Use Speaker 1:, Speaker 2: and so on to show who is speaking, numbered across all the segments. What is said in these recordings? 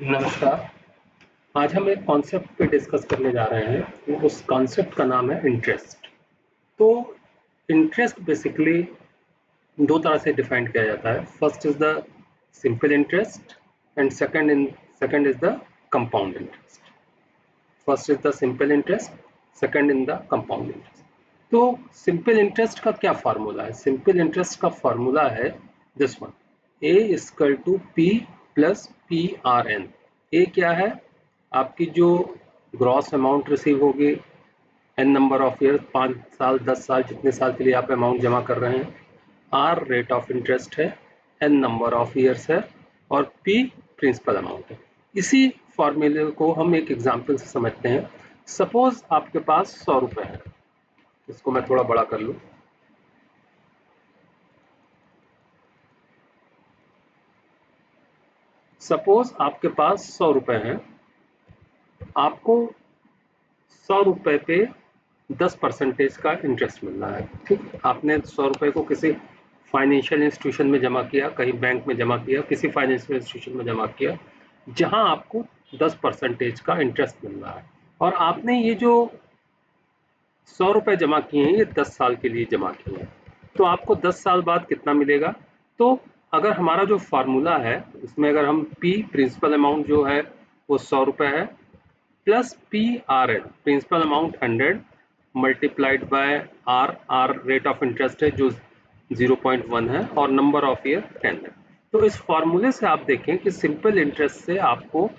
Speaker 1: नमस्कार। आज हम एक कॉन्सेप्ट पे डिस्कस करने जा रहे हैं। उस कॉन्सेप्ट का नाम है इंटरेस्ट। तो इंटरेस्ट बेसिकली दो तरह से डिफाइन किया जाता है। First is the simple interest and second is the compound interest. First is the simple interest, second in the compound interest. तो सिंपल इंटरेस्ट का क्या फार्मूला है? सिंपल इंटरेस्ट का फार्मूला है this one, A equal to P plus P R N. A क्या है? आपकी जो ग्रॉस अमाउंट रिसीव होगी एन नंबर ऑफ ईयर, 5 साल 10 साल जितने साल के लिए आप अमाउंट जमा कर रहे हैं। आर रेट ऑफ इंटरेस्ट है, एन नंबर ऑफ ईयर्स है, और पी प्रिंसिपल अमाउंट है। इसी फॉर्मूले को हम एक एग्जांपल से समझते हैं। सपोज आपके पास 100 रुपए है। इसको मैं थोड़ा बड़ा कर लूं। सपोज आपके पास 100 रुपए हैं। आपको 100 रुपए पे 10% का इंटरेस्ट मिल रहा है। ठीक, आपने 100 रुपए को किसी फाइनेंशियल इंस्टीट्यूशन में जमा किया, कहीं बैंक में जमा किया, किसी फाइनेंशियल इंस्टीट्यूशन में जमा किया, जहां आपको 10% का इंटरेस्ट मिल रहा है। और आपने ये जो 100 रुपए जमा किए हैं, ये 10 साल के लिए जमा किए हैं। तो आपको 10 साल बाद कितना मिलेगा? तो अगर हमारा जो फार्मूला है, इसमें अगर हम पी प्रिंसिपल अमाउंट जो है वो 100 रुपए है, plus P R N principal amount 100 multiplied by R, R rate of interest है जो 0.1 है, और नंबर ऑफ ईयर 10 है। तो इस फॉर्मूले से आप देखें कि सिंपल इंटरेस्ट से आपको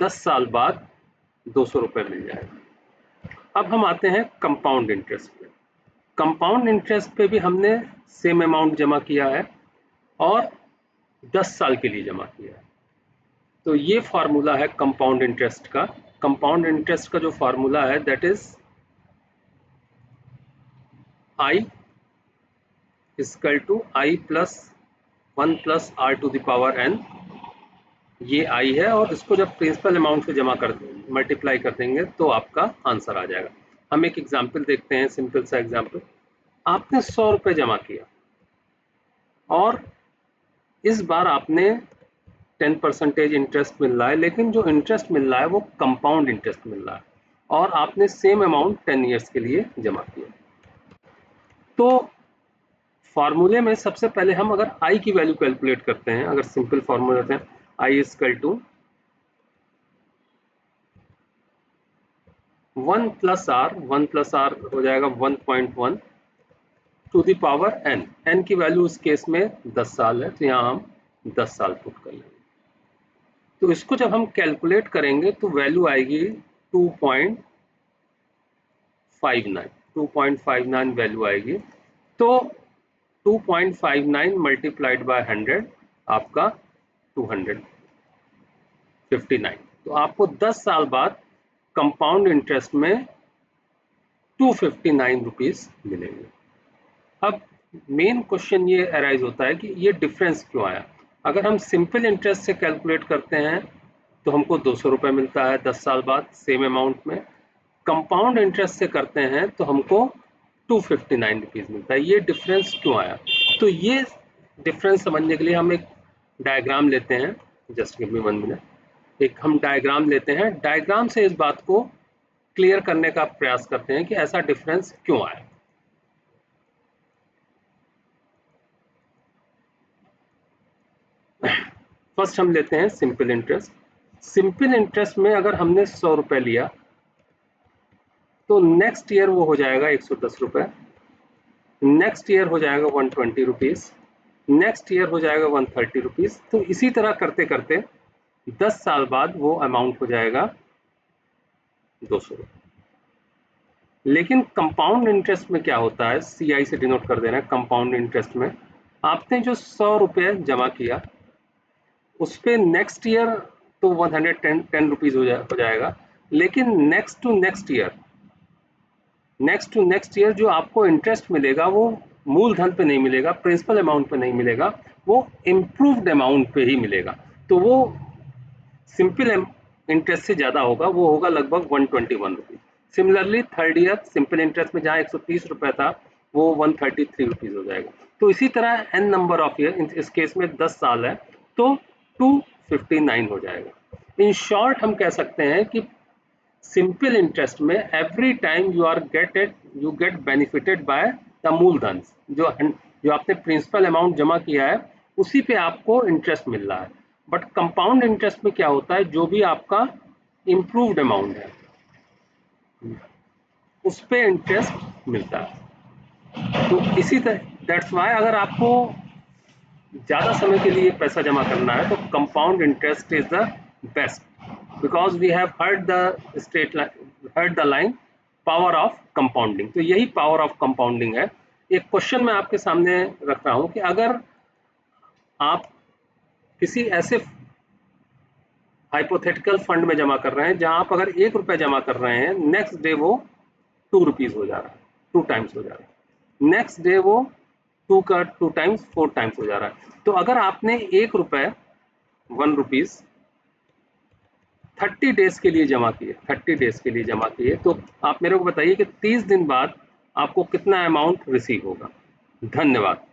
Speaker 1: 10 साल बाद 200 रुपए मिल जाएगा। अब हम आते हैं कंपाउंड इंटरेस्ट पे। कंपाउंड इंटरेस्ट पे भी हमने सेम अमाउंट जमा किया है और 10 साल के लिए जमा किया है। तो ये फार्मूला है कंपाउंड इंटरेस्ट का। कंपाउंड इंटरेस्ट का जो फार्मूला है that is I equal to I plus 1 plus R to the power N. ये आई है, और इसको जब प्रिंसिपल अमाउंट से जमा कर मल्टीप्लाई कर देंगे तो आपका आंसर आ जाएगा। हम एक एग्जांपल देखते हैं, सिंपल सा एग्जांपल। आपने 100 रुपए जमा किया और इस बार आपने 10% इंटरेस्ट मिल रहा है, लेकिन जो इंटरेस्ट मिल रहा है वो कंपाउंड इंटरेस्ट मिल रहा है, और आपने सेम अमाउंट 10 ईयर्स के लिए जमा किया। तो फॉर्मूले में सबसे पहले हम अगर आई की वैल्यू कैलकुलेट करते हैं, अगर सिंपल फॉर्मूला होते हैं I equal to 1 plus R, 1 plus R हो जाएगा 1.1 to the power N. N की वैल्यू इस केस में 10 साल है, तो यहाँ हम 10 साल पुट कर लेंगे। तो इसको जब हम कैलकुलेट करेंगे तो वैल्यू आएगी 2.59 वैल्यू आएगी। तो 2.59 मल्टीप्लाइड बाय 100 आपका 259। तो आपको 10 साल बाद कंपाउंड इंटरेस्ट में 259 रुपीज मिलेंगे। अब मेन क्वेश्चन ये अराइज होता है कि ये डिफरेंस क्यों आया। अगर हम सिंपल इंटरेस्ट से कैलकुलेट करते हैं तो हमको 200 रुपए मिलता है 10 साल बाद सेम अमाउंट में। कंपाउंड इंटरेस्ट से करते हैं तो हमको 259 रुपीज मिलता है। ये डिफरेंस क्यों आया? तो ये डिफरेंस समझने के लिए हम एक डायग्राम लेते हैं। Just give me 1 minute. एक हम डायग्राम लेते हैं, डायग्राम से इस बात को क्लियर करने का प्रयास करते हैं कि ऐसा डिफरेंस क्यों आया। फर्स्ट हम लेते हैं सिंपल इंटरेस्ट। सिंपल इंटरेस्ट में अगर हमने 100 रुपए लिया तो नेक्स्ट ईयर वो हो जाएगा 110 रुपए, नेक्स्ट ईयर हो जाएगा 120 रुपीज, नेक्स्ट ईयर हो जाएगा 130 रुपीज। तो इसी तरह करते करते 10 साल बाद वो अमाउंट हो जाएगा 200 रुपये। लेकिन कंपाउंड इंटरेस्ट में क्या होता है, सीआई से डिनोट कर देना है। कंपाउंड इंटरेस्ट में आपने जो 100 रुपये जमा किया उस पर नेक्स्ट ईयर तो 110 रुपीज हो जाएगा, लेकिन नेक्स्ट टू नेक्स्ट ईयर जो आपको इंटरेस्ट मिलेगा वो मूलधन पे नहीं मिलेगा, प्रिंसिपल अमाउंट पे नहीं मिलेगा, वो इम्प्रूव्ड अमाउंट पे ही मिलेगा। तो वो सिंपल इंटरेस्ट से ज्यादा होगा, वो होगा लगभग 121 rupees. Similarly third year simple interest में जहां 130 रुपए था वो 133 रुपीज हो जाएगा। तो इसी तरह एन नंबर ऑफ ईयर, इस केस में 10 साल है तो 259 हो जाएगा। इन शॉर्ट हम कह सकते हैं कि सिंपल इंटरेस्ट में every time you get benefited by the मूलधन, जो आपने प्रिंसिपल अमाउंट जमा किया है उसी पे आपको इंटरेस्ट मिल रहा है। बट कंपाउंड इंटरेस्ट में क्या होता है, जो भी आपका इम्प्रूव्ड अमाउंट है उस पे इंटरेस्ट मिलता है। तो इसी तरह दैट्स वाई अगर आपको ज़्यादा समय के लिए पैसा जमा करना है तो compound interest is the best, because we have heard the line power of compounding. तो यही पावर ऑफ कंपाउंडिंग है। एक क्वेश्चन मैं आपके सामने रख रहा हूं कि अगर आप किसी ऐसे हाइपोथेटिकल फंड में जमा कर रहे हैं जहां आप अगर 1 रुपया जमा कर रहे हैं, नेक्स्ट डे वो 2 रुपीज हो जा रहा है, 2 टाइम्स हो जा रहा है, नेक्स्ट डे वो 2 टाइम्स 4 टाइम्स हो जा रहा है। तो अगर आपने 1 रुपये 1 रुपीज 30 डेज के लिए जमा किए, 30 डेज के लिए जमा किए, तो आप मेरे को बताइए कि 30 दिन बाद आपको कितना अमाउंट रिसीव होगा। धन्यवाद।